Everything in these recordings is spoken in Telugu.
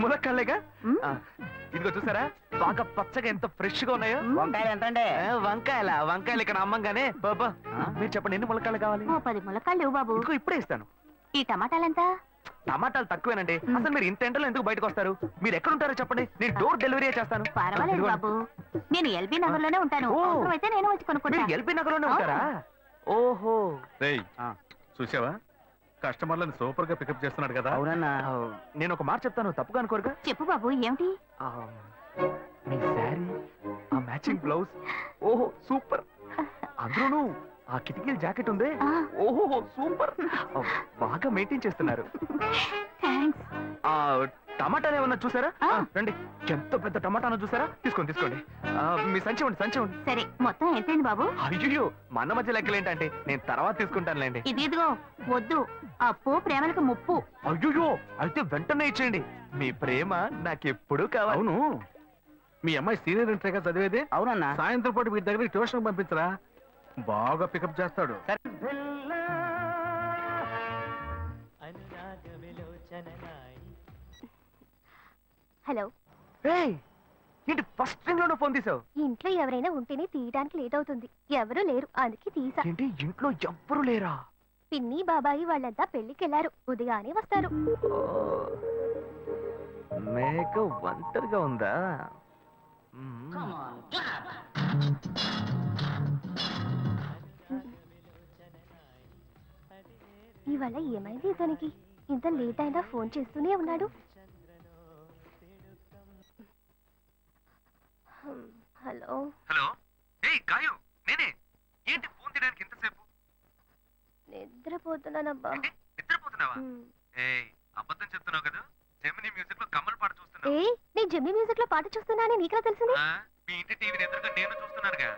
ములక్కాళ్ళేగా. ఇదిగో చూసారా బాగా పచ్చగా ఎంత ఫ్రెష్ గా ఉన్నాయో. వంకాయలు ఎంత అండి? వంకాయలు ఇక్కడ అమ్మంగానే బాబా మీరు చెప్పండి ఎన్ని ములక్కాళ్ళు కావాలి? 10 ములక్కాళ్ళు లేవు బాబు. ఇదిగో ఇప్పుడే ఇస్తాను. ఈ టమాటాలు ఎంత? టమాటాలు తక్కువేనండి. అసలు మీరు ఇంత ఎండలో ఎందుకు బయటకు వస్తారు? మీరు ఎక్కడ ఉంటారో చెప్పండి, నేను డోర్ డెలివరీ చేస్తాను. పర్వాలేదు బాబు, నేను ఎల్బీ నగర్ లోనే ఉంటాను. అయితే నేను వచ్చి కొనుక్కుంటాను. ఎల్బీ నగర్ లోనే ఉంటారా? ఓహో చూసావా కస్టమర్లను సూపర్ గా పికప్ చేస్తున్నాడు కదా. అవునన్నా. నేను ఒక మాట చెప్తాను, తప్పుగా అనుకోరుగా? చెప్పు బాబు, ఏమిటి? మీ శారీ, ఆ మ్యాచింగ్ బ్లౌజ్, ఓహో సూపర్. అందులోనూ ఆ కిటికీల జాకెట్ ఉంది, ఓహో సూపర్. బాగా మెయింటైన్ చేస్తున్నారు. టమాటాలు ఏమన్నా చూసారా? రండి, ఎంత పెద్ద టమాటాను చూసారా? తీసుకోండి తీసుకోండి. మీ సంచి ఉండి సంచి ఉండి. సరే, మొత్తం ఎంతైంది బాబు? అయ్యో మన మధ్య లెక్కలు ఏంటంటే నేను తర్వాత తీసుకుంటానులేండి. ఇదిగో వద్దు, అప్పు ప్రేమలకు ముప్పు. అయ్యో అయితే వెంటనే ఇచ్చేయండి, మీ ప్రేమ నాకెప్పుడు కావాలి. అవును, మీ అమ్మాయి సీనియర్ ఇంటర్గా చదివేది? అవునన్నా. సాయంత్రం పాటు వీటి దగ్గర ట్యూషన్ పంపించరా, బాగా పికప్ చేస్తాడు. హలో. ఏంటి ఫస్ట్ రింగ్ లోనే ఫోన్ తీసావు? ఇంట్లో ఎవరైనా ఉంటేనే తీయడానికి లేట్ అవుతుంది, ఎవరూ లేరు అందుకే తీసా. ఏంటి ఇంట్లో ఎవ్వరు లేరా? పిన్ని బాబాయి వాళ్ళంతా పెళ్లికెళ్లారు, ఉదయానే వస్తారు. మేక ఒంటరిగా ఉందా? ఇవాళ ఏమైంది ఇతనికి? ఇంత లేట్ అయినా ఫోన్ చేస్తూనే ఉన్నాడు. Hello hello. గాయు నేనే. ఏంటి ఫోన్ తీయడానికి ఎంతసేపు? నిద్రపోతున్నానబ్బా. నిద్రపోతున్నావా? అబద్ధం చెప్తున్నావు కదా. జెమినీ మ్యూజిక్ లో కమల్ పాట చూస్తున్నా. నేను జెమినీ మ్యూజిక్ లో పాట చూస్తున్నానే నీకెలా తెలిసింది? మీ ఇంటి టీవీని ఎదురుగా నేను చూస్తున్నానుగా.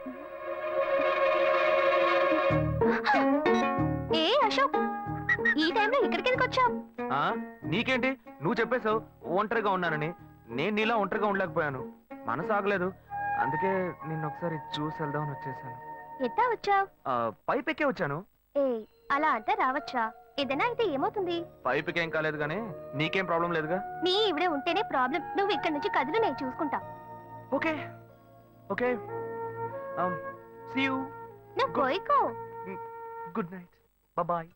అశోక్, ఈ టైంలో ఇక్కడికి ఎందుకు వచ్చావు? నీకేంటి, నువ్వు చెప్పేశావు ఒంటరిగా ఉన్నానని. నేను నీలా ఒంటరిగా ఉండలేకపోయాను, మనసు ఆగలేదు. అందుకే నిన్న ఒకసారి చూసి వెళ్దామని వచ్చేసాను. ఎట్టా వచ్చావు? పైపెక్కే వచ్చాను. అలా అంటే రావచ్చా? ఏదైనా అయితే ఏమవుతుంది? పైపెక్కేం కాలేదు గానీ నీకేం ప్రాబ్లం లేదుగా. నీ ఇవిడే ఉంటేనే ప్రాబ్లం. నువ్వు ఇక్కడ నుంచి కదులు, నేను చూసుకుంటా. Okay okay, see you. నువ్వు పోయికో. Good night, bye.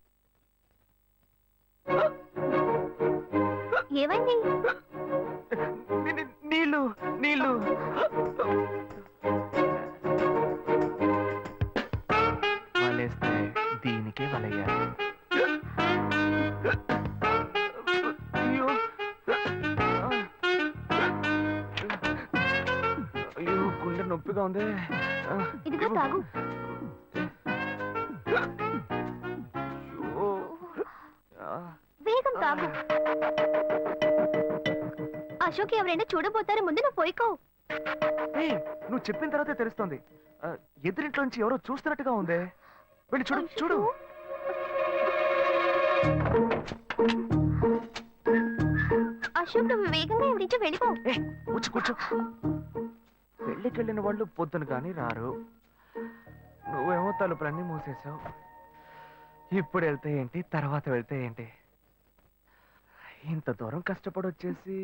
ఏమైంది? నీళ్ళు నీళ్ళు. వలేస్తే దీనికే వలయ్యారు. అయ్యో అయ్యో గుండె నొప్పిగా ఉంది. ఇదిగో తాగు. వేగం తాగు. అశోక్ ఎవరైనా చూడబోతారు, ముందు నువ్వు పోయికో. నువ్వు చెప్పిన తర్వాతే తెలుస్తుంది. ఎదురింట్లోంచి ఎవరో చూస్తున్నట్టుగా ఉంది. వెళ్ళి చూడు చూడు. అశోక్, నువ్వు వేగంగా ఇవి నుంచి వెళ్ళిపో. కూర్చో కూర్చో. పెళ్ళికెళ్ళిన వాళ్ళు పొద్దున కానీ రారు, నువ్వేమో తలుపులన్నీ మూసేశావు. ఇప్పుడు వెళ్తే ఏంటి, తర్వాత వెళ్తే ఏంటి? ఇంత దూరం కష్టపడి వచ్చేసి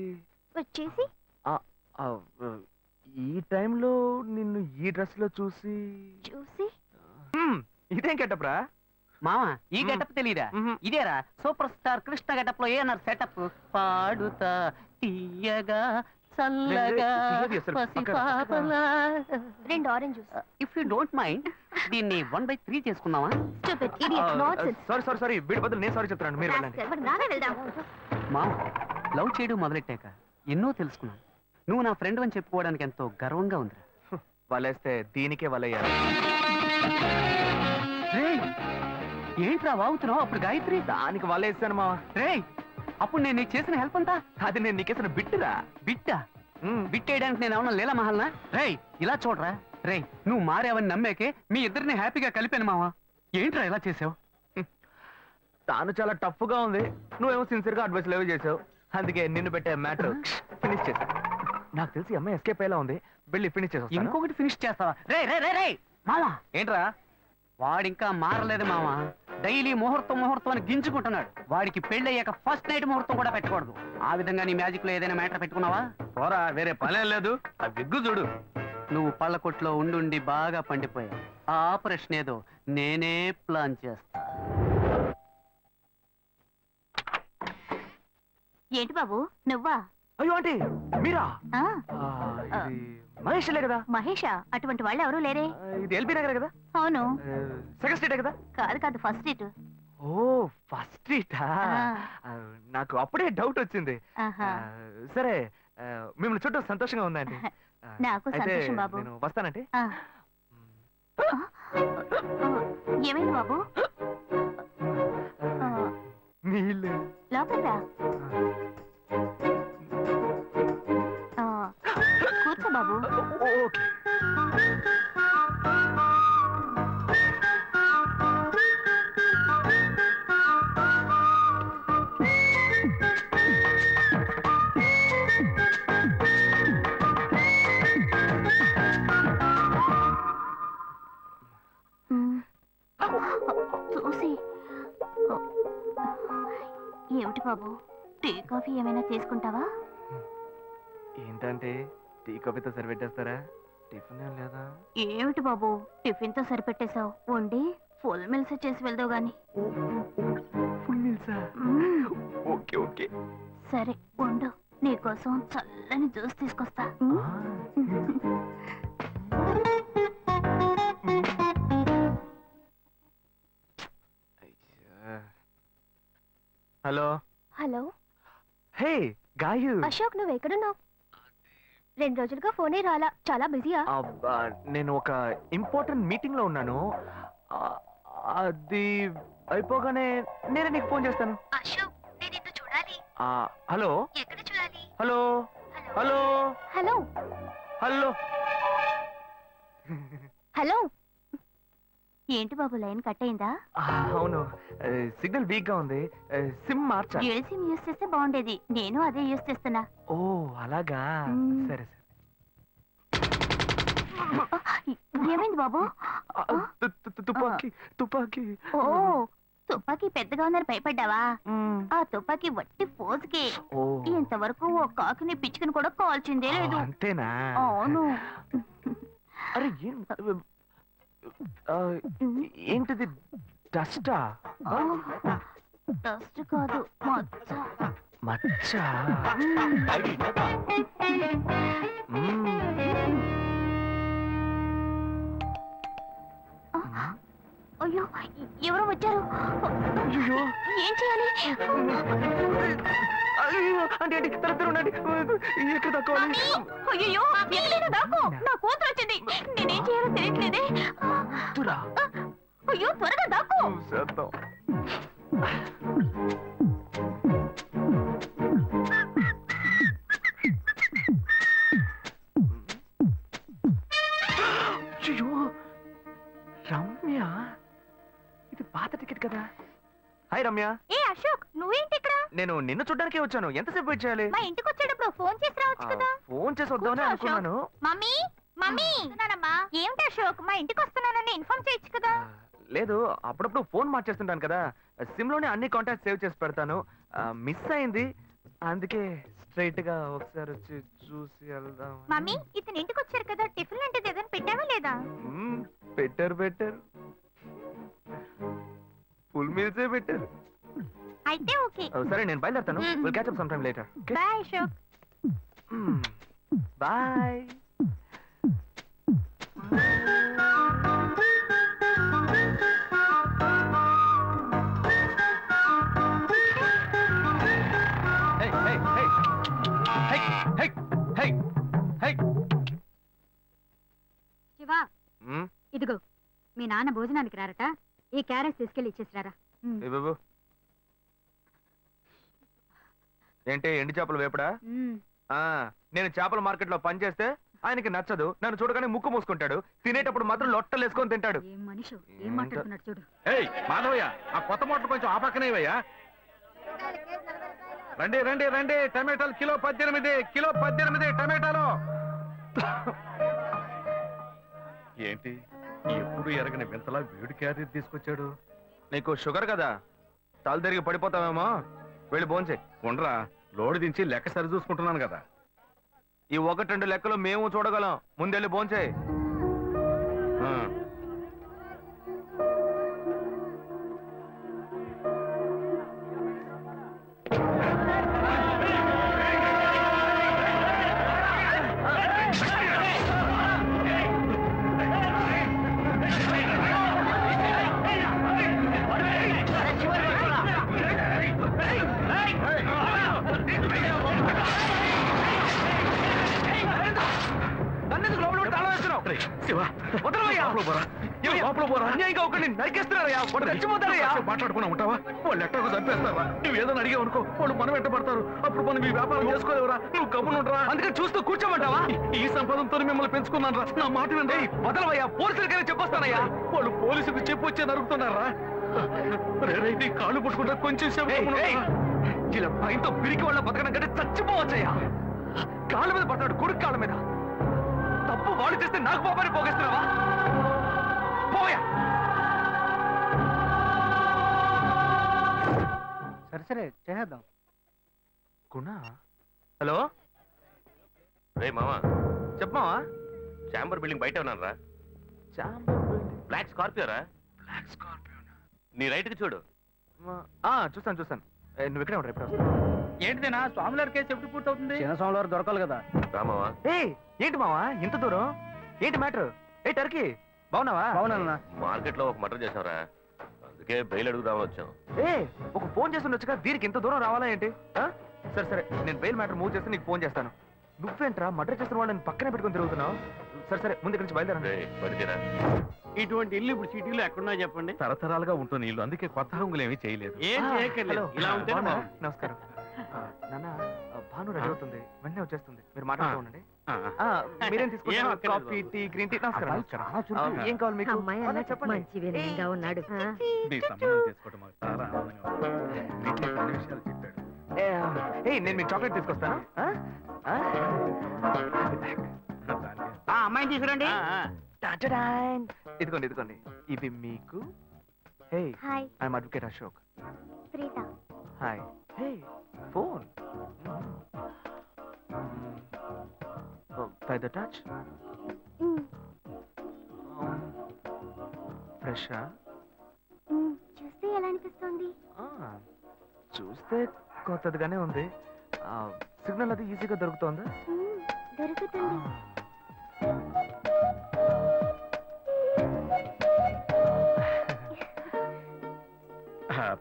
ఈ టైంలో నిన్ను ఈ డ్రెస్ లో చూసి ఇదేం గెటప్రా మామ? ఈ గెటప్ తెలీదా? ఇదేరా సూపర్ స్టార్ కృష్ణ గెటప్ లో ఏమన్నారు సెటప్? పాడుతా తీయగా చల్లగా పసిపాపలా. 2 orange juice. If you don't mind దీన్ని 1/3 చేసుకుందామా? సారీ వీడి బదులు నేను సారీ చెప్తాను, మీరు వెళ్ళండి. మామ, లవ్ చేయడం మొదలెట్టాక ఎన్నో తెలుసుకున్నాను. నువ్వు నా ఫ్రెండ్ అని చెప్పుకోవడానికి ఎంతో గర్వంగా ఉందిరా. వలేస్తే దీనికే వలయ్యారు. ఏంట్రా వాగుతున్నావు? అప్పుడు గాయత్రి దానికి వలేస్తాను మా. అప్పుడు నేను నీకు చేసిన హెల్ప్ అంతా అది నేను నీకేసిన బిట్టురా. బిట్టా? బిట్టేయడానికి నేను ఏమన్నా లీలా మహల్నా? ఇలా చూడరా నువ్వు మారేవని నమ్మేకే మీ ఇద్దరిని హ్యాపీగా కలిపాను మావా. ఏంట్రా ఇలా చేసావు? తాను చాలా టఫ్ గా ఉంది, నువ్వేమో సిన్సియర్ గా అడ్వైస్ లేవు చేసావు. అందుకే నిన్ను పెట్టే మ్యాటర్ ఫినిష్ చేసా. నాకు తెలిసి అమ్మాయి ఎస్కేప్ అయ్యేలా ఉంది, వెళ్ళి ఫినిష్ చేసా. ఇంకొకటి ఫినిష్ చేస్తావా? మావా ఏంట్రా? వాడింకా మారలేదు మామ. డైలీ ముహూర్తం ముహూర్తం అని గింజుకుంటున్నాడు. వాడికి పెళ్ళయ్యాక ఫస్ట్ నైట్ ముహూర్తం కూడా పెట్టకూడదు. ఆ విధంగా నీ మ్యాజిక్ లో ఏదైనా మ్యాటర్ పెట్టుకున్నావా? పోరా, వేరే పనేం లేదు. ఆ విగ్గు చూడు. నువ్వు పళ్ళ కొట్లో ఉండి బాగా పండిపోయావు. ఆ ఆపరేషన్ ఏదో నేనే ప్లాన్ చేస్తా. ఏంటి బాబు నువ్వా? అయ్యో ఆంటీ, మీరా? ఆ, ఇది మహేష్లే కదా? మహేషా? అటువంటి వాళ్ళు ఎవరూ లేరే. ఇది ఎల్బీ నగర్ కదా? అవును. సెకండ్ స్ట్రీటే కదా? కాదు ఫస్ట్ సీట్. ఓ, ఫస్ట్ స్ట్రీటా? నాకు అప్పుడే డౌట్ వచ్చింది. సరే, మిమ్మల్ని చుట్టూ సంతోషంగా ఉందండి. నాకు సంతోషం బాబు. నేను వస్తానంటే. ఏమైంది బాబు? నీళ్ళు. లోపలికి రా. కూర్చో బాబు. ఓకే. చూసి ఏమిటి బాబు, టీ కాఫీ ఏమైనా తీసుకుంటావా? ఏంటంటే టీ కాఫీతో సరిపెట్టేస్తారా? టిఫిన్ ఏం లేదా? ఏమిటి బాబు, టిఫిన్ తో సరిపెట్టేశావు. వండి ఫుల్ మిల్స్ చేసి వెళ్దావు గాని. ఫుల్ మీల్సా? Okay okay. సరే వండు, నీకోసం చల్లని జ్యూస్ తీసుకొస్తా. Hello. Hello. Hey Gayu. Ashok, నువ్వు ఎక్కడున్నావు? 2 రోజులుగా ఫోనే రాలా. చాలా బిజీయా? నేను ఒక ఇంపార్టెంట్ మీటింగ్ లో ఉన్నాను. అది అయిపోగానే నేనే నీకు ఫోన్ చేస్తాను. అశోక్, నేను నిన్ను చూడాలి. హలో. ఎక్కడ చూడాలి? Hello hello hello hello hello. ఏంటి బాబు, లైన్ కట్ అయిందా? అవును, సిగ్నల్ వీక్ గా ఉంది. సిమ్ మార్చా. డ్యూయల్ సిమ్ యూస్ చేస్తే బాగుండేది. నేను అదే యూస్ చేస్తున్నా. ఓ అలాగా. సరే సరే. ఏమైంది బాబు? తుపాకీ తుపాకీ. ఓ, తుపాకీ పెద్దగా ఉందని భయపడ్డావా? ఆ తుపాకీ వట్టి ఫోజుకే. ఇంతవరకు ఓ కాకిని పిచ్చుకుని కూడా కాల్చిందే లేదు. అంతేనా? అవును. అరే ఏంటిది? డస్టా? డస్ట్ కాదు, మచ్చ. మచ్చ? అయ్యో, ఎవరో వచ్చారు. అయ్యో, ఏం చేయాలి? అయ్యో అంటే ఉండండి. ఎక్కడ తక్కువాలి? అయ్యో, ఎక్కడైనా దాక్కో. నా కూతురు వచ్చింది. నేనేం చేయాలో తెలియట్లేదే. అయ్యో, త్వరగా దాక్కో. అయ్యో, రమ్య, ఇది పాత టికెట్ కదా? హాయ్ రమ్య. ఏ అశోక్, నువ్వేంటి ఇక్కడ? నేను నిన్ను చూడ్డానికే వచ్చాను. ఎంతసేపు వెయిట్ చేయాలి? మా ఇంటికి వచ్చేటప్పుడు ఫోన్ చేసి రావచ్చు కదా. ఫోన్ చేసి వద్దామని అనుకున్నాను. మమ్మీ మమ్మీ, ఏమిటి అశోక్, మా ఇంటికి వస్తున్నానని ఇన్ఫార్మ్ చేయొచ్చు కదా. లేదు, అప్పుడప్పుడు ఫోన్ మార్చేస్తుంటాను కదా. సిమ్ లోనే అన్ని కాంటాక్ట్ సేవ్ చేసి పెడతాను. మిస్ అయింది, అందుకే స్ట్రైట్ గా ఒకసారి వచ్చి చూసి వెళ్దాం. మమ్మీ, ఇతను ఇంటికి వచ్చారు కదా, టిఫిన్ అంటే ఏదైనా పెట్టావా లేదా? బెటర్ ఫుల్ మీల్సే బెటర్. అయితే ఓకే. సరే, నేను బయలుదేరుతాను. Will catch up some time later. Bye Ashok. Bye. Shiva, ఇదిగో మీ నాన్న భోజనానికి రారట. ఈ క్యారెట్ తీసుకెళ్లి ఇచ్చేసిరారా. బాబు, ఏంటి ఎండి చేపలు వేపడా? నేను చేపల మార్కెట్ లో పనిచేస్తే ఆయనకి నచ్చదు. నన్ను చూడగానే ముక్కు మూసుకుంటాడు. తినేటప్పుడు మాత్రం లొట్టలు వేసుకొని తింటాడు. ఏం మనిషి, ఏం మాట్లాడుతున్నాడు చూడు. మాధవయ్య, ఆ కొత్త మోటార్ కొంచెం ఆ పక్కనేవయ్యా. రండి రండి రండి, టమాటాలు కిలో 18 టమాటాలు. ఏంటి ఎప్పుడు ఎరగని వింతలా వేడి క్యారియర్ తీసుకొచ్చాడు. నీకు షుగర్ కదా, తల తిరిగి పడిపోతావేమో. వెళ్ళి భోంచేయి. ఉండరా, లోడు దించి లెక్క సరి చూసుకుంటున్నాను కదా. ఈ 1-2 లెక్కలు మేము చూడగలం. ముందెళ్ళి భోంచేయి. ఆ, నన్నెందుకు లోపల పెట్టి తాళం వేస్తున్నావు? రేయ్, శివ, వదలవయ్యా. లోపల పోరా. లోపల పోరా. అన్యాయంగా ఒకరిని నరికేస్తున్నారయ్యా. వాడు చచ్చిపోతారయ్యా. మాట్లాడుకున్నా ఉంటావా? వాళ్ళు ఎట్టకు చంపేస్తారా? నువ్వు ఏదైనా అడిగావు అనుకో, వాళ్ళు మనం వెంట పడతారు. అప్పుడు మనం ఈ వ్యాపారం చేసుకోలేవురా. నువ్వు గమ్మునుంటరా. అందుకని చూస్తూ కూర్చోమంటావా? ఈ సంపాదనతో మిమ్మల్ని పెంచుకున్నాను రా. నా మాట వినండి. వదలవయ్యా. పోలీసులకైనా చెప్పొస్తానయ్యా. వాళ్ళు పోలీసులకు చెప్పొచ్చే నరుకుతున్నారా? రేయ్, నీ కాళ్ళు పుట్టుకుంటా కొంచెం సేపు ఏయ్, గమ్మునుండరా. ఏయ్, ఇలా భయంతో పిరికి వాళ్ళ బతకడం కంటే చచ్చిపోవచ్చయ్యా. కాళ్ళ మీద పడతాడు, కొడుకు కాళ్ళ మీద. తప్పు వాళ్ళు చేస్తే నాకు పాపాన్ని పోగేస్తున్నావా? పోయా. సరే చేద్దాం. గుణ, హలో రే మామా, చెప్పమావా? చాంబర్ బిల్డింగ్ బయట ఉన్నాను రా. బ్లాక్ స్కార్పియో రా. Black Scorpio. నీ రైట్ కి చూడు. చూస్తాను. నువ్వు ఇక్కడే ఉంటావు, ఎప్పుడు వస్తావు? ఏంటిదేనా స్వామివారి కేసు ఎప్పుడు పూర్తవుతుంది? చిన్న స్వామివారు దొరకాలి కదా. రా మావా. ఏంటి మావా ఇంత దూరం? ఏంటి మ్యాటర్? ఏ టర్కీ, బాగున్నావా? అవునన్నా. మార్కెట్ లో ఒక మర్డర్ చేసావురా, అందుకే బెయిల్ అడుగుదామని వచ్చాం. ఒక ఫోన్ చేసి ఉండొచ్చుగా, దీనికి ఇంత దూరం రావాలా ఏంటి? సరే నేను బెయిల్ మ్యాటర్ మూవ్ చేస్తే నీకు ఫోన్ చేస్తాను. నువ్వేంట్రా మర్డర్ చేస్తున్న వాళ్ళని పక్కనే పెట్టుకుని తిరుగుతున్నావు? సరే ముందు ఇక్కడి నుంచి బయలుదేరండి. రేయ్, బడితేరా. ఇటువంటి ఇల్లు ఇప్పుడు సిటీలో ఎక్కడున్నా చెప్పండి. తరతరాలుగా ఉంటుంది ఇల్లు, అందుకే కొత్త హంగులు ఏమీ చేయలేదు. ఏం చేయక్కర్లేదు, ఇలా ఉంటే బాగున్నారా? నమస్కారం. నాన్న, భాను రెడీ అవుతుంది, వెంటనే వచ్చేస్తుంది. మీరు మాట్లాడుతూ ఉండండి. మీరేం ఏం తీసుకుంటారు? అక్కర్లేదు కాఫీ, టీ, గ్రీన్ టీ? నమస్కారం. ఏం కావాలి మీకు? చెప్పండి. మంచి వినయంగా ఉన్నాడు. నీ సంబంధం చేసుకోవడం మాకు చాలా ఆనందంగా ఉంది. నీకే కొన్ని విషయాలు చెప్పాడు. నేను మీకు చాక్లెట్ తీసుకొస్తాను. దానికి అమ్మాయిని తీసుకురండి. టాటాడాన్. ఇదిగోండి ఇవి మీకు. Hey, hi, I'm advocate Ashok. Preetha. Hi. Hey, phone. By the touch. ఫ్రెషా? చూస్తే ఎలా అనిపిస్తుంది? చూస్తే కొత్తదిగానే ఉంది. సిగ్నల్ అది ఈజీగా దొరుకుతోందా? దొరుకుతుంది.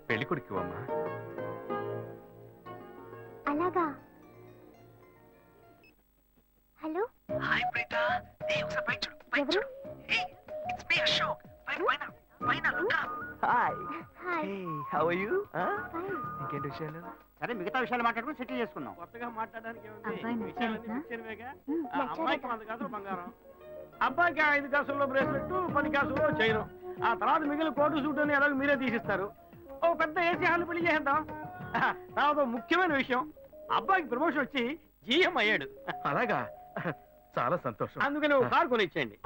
పెళ్లి కొడుకు అమ్మా. అలాగా. Hello, hi Preetha. ఒకసారి పైకి చూడు. ఎవరు? It's me, Ashok. Pine, look up. Hi. Hi. Hey, how are you? Fine. ఇంకేంటి విషయాలు? సరే మిగతా విషయాలు మాట్లాడుకుని సెటిల్ చేసుకుందాం. కొత్తగా మాట్లాడడానికి ఏముంది? అబ్బాయి నచ్చాడా? విషయాలన్నీ నిశ్చయమేగా. ఆ నచ్చాడట. అమ్మాయికి 100 కాసులు బంగారం, అబ్బాయికి 5 కాసుల్లో బ్రేస్లెట్, 10 కాసుల్లో చైను. ఆ తర్వాత మిగిలిన కోటు సూట్ అని ఎలాగో మీరే తీసిస్తారు. ఓ పెద్ద ఏసీ హాల్ పెళ్లి చేద్దాం. తర్వాత ముఖ్యమైన విషయం, అబ్బాయికి ప్రమోషన్ వచ్చి జీఎం అయ్యాడు. అలాగా, చాలా సంతోషం. అందుకని ఒక కారు కొనిచ్చేయండి.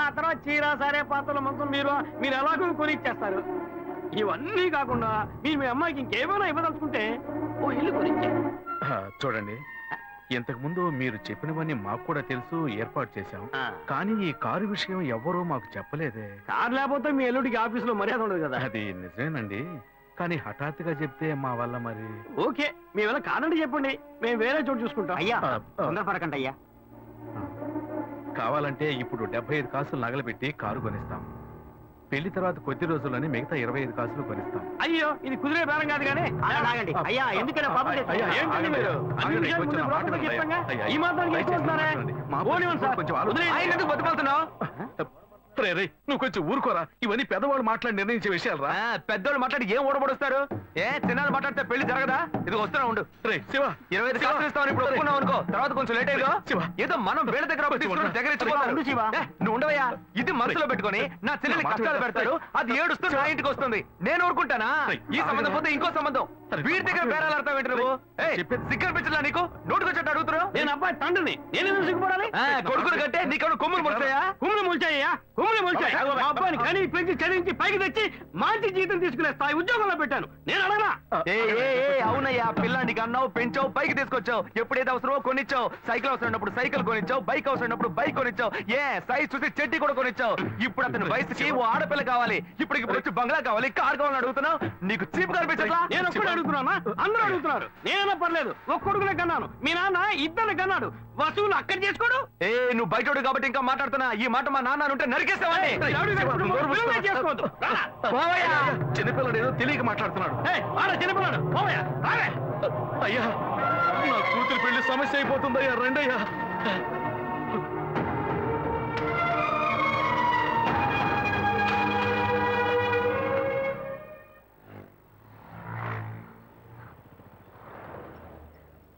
ఆ తర్వాత చీర, సారే, పాత్రల మొత్తం మీరు ఎలాగో కొనిచ్చేస్తారు. ఇవన్నీ కాకుండా మీరు మీ అమ్మాయికి ఇంకేమైనా ఇవ్వదలుచుకుంటే ఓ ఇల్లు కొనిచ్చేయండి. చూడండి, ఇంతకు ముందు మీరు చెప్పినవన్నీ మాకు కూడా తెలుసు, ఏర్పాటు చేశాం. కానీ ఈ కారు విషయం ఎవ్వరూ మాకు చెప్పలేదే. కారు లేకపోతే మీ ఎల్లుడికి ఆఫీసులో మర్యాద ఉండదు కదా. అది నిజమేనండి, కానీ హఠాత్తుగా చెప్తే మా వల్ల మరి. ఓకే, మీ వల్ల కాదండి చెప్పండి, మేము వేరే చోటు చూసుకుంటాం. అయ్యా ఆ, తొందరపడకండి అయ్యా. కావాలంటే ఇప్పుడు 75 కాసులు నగలబెట్టి కారు కొనిస్తాం. పెళ్లి తర్వాత కొద్ది రోజుల్లోనే మిగతా 25 కాసులు కొనిస్తాం. అయ్యో, ఇది కుదిరే బేరం కాదు కానీ. ఆగండి అయ్యా, ఎందుకైనా పాపం అయ్యా, ఏంటండి మీరు? అన్ని ఆగండి, విషయాలు కొంచెం ముందు బ్రోకర్తో మాట్లాడండి. చెప్పంగా, అయ్యా, ఈ మాత్రానికి దయచేసి ఎక్కువ మాట్లాడండి. మా పోనివ్వండి సార్. కొంచెం ఆలోచన- వదిలేయండి. ఆయన ఎందుకు బతుకుతున్నావు? రే, నువ్వు కొంచెం ఊరుకోరా. ఇవన్నీ పెద్దవాళ్ళు మాట్లాడి నిర్ణయించే విషయాలు రా. పెద్దోళ్ళు మాట్లాడి ఏం ఓడబడుస్తారు? చిన్నాళ్ళు మాట్లాడితే పెళ్లి జరగదా? ఇది వస్తున్నా ఉండు. రే శివ, 25 కాసులు ఇస్తామని ఇప్పుడు ఒప్పుకున్నావు అనుకో, తర్వాత కొంచెం లేట్ అయ్యో. శివ. ఏదో మనం వేళ దగ్గర అప్పు తీసుకుని దగ్గర ఇచ్చిపోతారు. ఉండు శివ. నువ్వు ఉండవయ్యా. ఇది మనసులో పెట్టుకొని నా చెల్లెలి కష్టాలు పెడతాడు, అది ఏడుస్తూ నా ఇంటికి వస్తుంది. నేను ఊరుకుంటానా? ఈ సంబంధం పోతే ఇంకో సంబంధం. వీడి దగ్గర బేరాలు ఆడతావు ఏంటి నువ్వు? సిగ్గర్ పిచ్చలా నీకు? నోటుకొచ్చేట్టు అడుగుతున్నావు. నేను అబ్బాయి తండ్రిని, నేను ఎందుకు సిగ్గుపడాలి? కొడుకులు కంటే నీకు కొమ్ములు పడతాయా? కుమ్ములు ముల్చాయ్యా, కుమ్ములు కొమ్మలు మొలిచాయి. బాబాయ్, మా అబ్బాయిని బాబాయ్. కానీ పెంచి చదివించి పైకి తెచ్చి మంచి జీతం తీసుకునే స్థాయి ఉద్యోగంలో పెట్టాను. నేను అడగనా? అవునయ్యా, పిల్లానికి అన్నావు, పెంచావు, పైకి తీసుకొచ్చావు. ఎప్పుడైతే అవసరమో కొనిచ్చావు. సైకిల్ అవసరం ఉన్నప్పుడు సైకిల్ కొనిచ్చావు, బైక్ అవసరం ఉన్నప్పుడు బైక్ కొనిచ్చావు. సైజ్ చూసి చెట్టి కూడా కొనిచ్చావు. ఇప్పుడు అతని వయసుకి ఓ ఆడపిల్ల కావాలి. ఇప్పుడు వచ్చి బంగ్లా కావాలి, కార్ కావాలని అడుగుతున్నావు. నీకు చీప్ కనిపించట్లా? నేను ఒక్కడే అడుగుతున్నానా? అందరూ అడుగుతున్నారు. నేనైనా పర్లేదు, ఒక్క కొడుకునే కన్నాను. మీ నాన్న ఇద్దరు కన్నాడు. వసూలు అక్కడ చేసుకోడు. నువ్వు బయటోడు కాబట్టి ఇంకా మాట్లాడుతున్నా. ఈ మాట మా నాన్న ఉంటే నరికేస్తావని. చేసుకోవద్దు. చిన్నపిల్లడు ఏదో తెలియక మాట్లాడుతున్నాడు. చిన్నపిల్లాడు పోవయ్యా, రావే. అయ్యా, నా కూతురు పెళ్లి సమస్య అయిపోతుందయ్యా, రండయ్యా.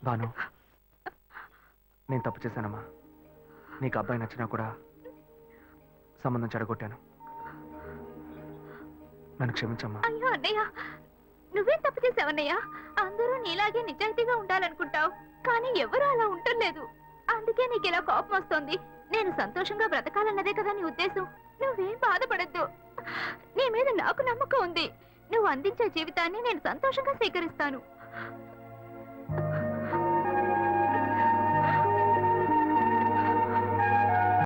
బాను, నేను తప్పు చేశానమ్మా. నీకు అబ్బాయి నచ్చినా కూడా సంబంధం చెడగొట్టాను. నన్ను క్షమించమ్మా. అయ్యో అన్నయ్య, నువ్వేం తప్పు చేసావన్నయ్య? అందరూ నీలాగే నిజాయితీగా ఉండాలనుకుంటావు, కానీ ఎవరు అలా ఉండలేదు. అందుకే నీకు ఇలా కోపం వస్తుంది. నేను సంతోషంగా బ్రతకాలన్నదే కదా నీ ఉద్దేశం. నువ్వేం బాధపడద్దు. నీ మీద నాకు నమ్మకం ఉంది. నువ్వు అందించే జీవితాన్ని నేను సంతోషంగా స్వీకరిస్తాను.